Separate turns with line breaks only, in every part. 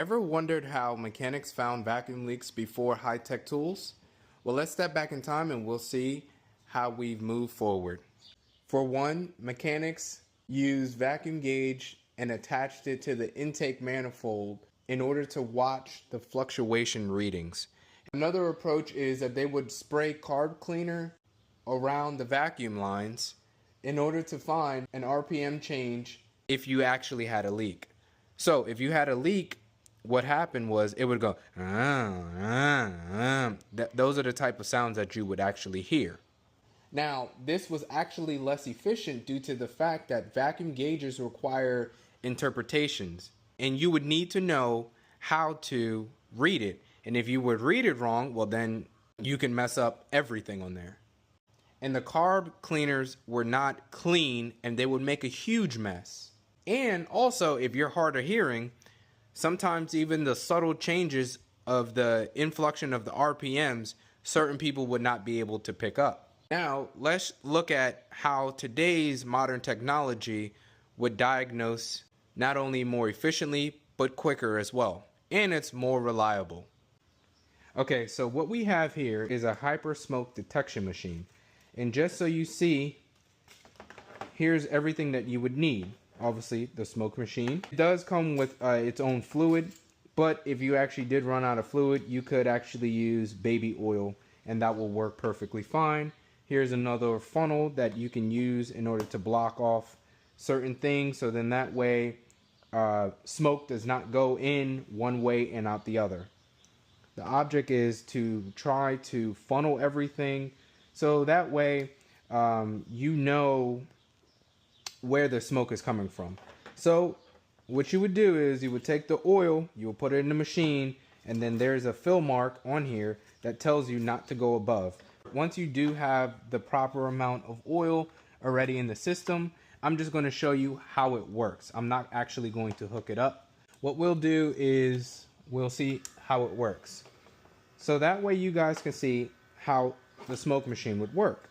Ever wondered how mechanics found vacuum leaks before high-tech tools? Well, let's step back in time and we'll see how we've moved forward. For one, mechanics used vacuum gauge and attached it to the intake manifold in order to watch the fluctuation readings. Another approach is that they would spray carb cleaner around the vacuum lines in order to find an RPM change if you actually had a leak. So if you had a leak, what happened was it would go, those are the type of sounds that you would actually hear. Now, this was actually less efficient due to the fact that vacuum gauges require interpretations, and you would need to know how to read it. And if you would read it wrong, well, then you can mess up everything on there. And the carb cleaners were not clean, and they would make a huge mess. And also, if you're hard of hearing, sometimes even the subtle changes of the inflection of the RPMs, certain people would not be able to pick up. Now, let's look at how today's modern technology would diagnose not only more efficiently, but quicker as well. And it's more reliable. Okay, so what we have here is a hyper smoke detection machine. And just so you see, here's everything that you would need. Obviously, the smoke machine. It does come with its own fluid, but if you actually did run out of fluid, you could actually use baby oil, and that will work perfectly fine. Here's another funnel that you can use in order to block off certain things, so then that way smoke does not go in one way and out the other. The object is to try to funnel everything, so that way you know where the smoke is coming from. So what you would do is you would take the oil, you will put it in the machine, and then there's a fill mark on here that tells you not to go above. Once you do have the proper amount of oil already in the system, I'm just going to show you how it works. I'm not actually going to hook it up. What we'll do is we'll see how it works. So that way you guys can see how the smoke machine would work.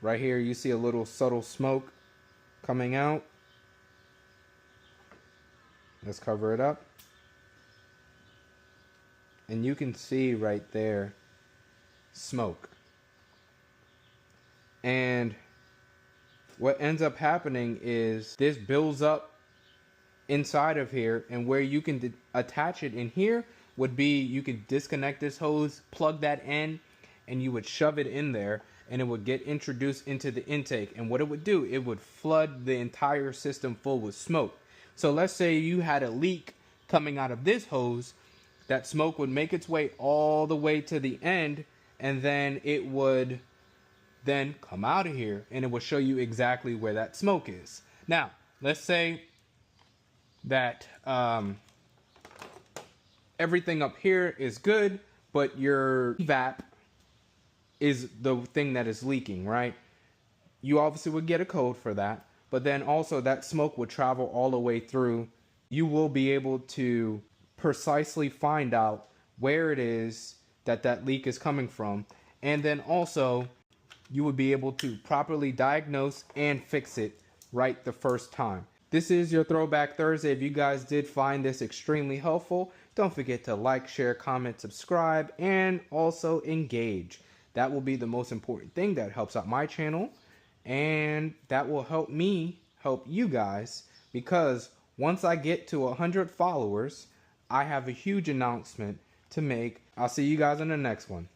Right here you see a little subtle smoke coming out. Let's cover it up. And you can see right there smoke. And what ends up happening is this builds up inside of here, and where you can attach it in here would be you could disconnect this hose, plug that in, and you would shove it in there, and it would get introduced into the intake. And what it would do, it would flood the entire system full with smoke. So let's say you had a leak coming out of this hose, that smoke would make its way all the way to the end, and then it would then come out of here, and it will show you exactly where that smoke is. Now, let's say that everything up here is good, but your evap is the thing that is leaking, right? You obviously would get a code for that, but then also that smoke would travel all the way through. You will be able to precisely find out where it is that that leak is coming from, and then also you would be able to properly diagnose and fix it right the first time. This is your Throwback Thursday. If you guys did find this extremely helpful, don't forget to like, share, comment, subscribe, and also engage. That will be the most important thing that helps out my channel, and that will help me help you guys, because once I get to 100 followers, I have a huge announcement to make. I'll see you guys in the next one.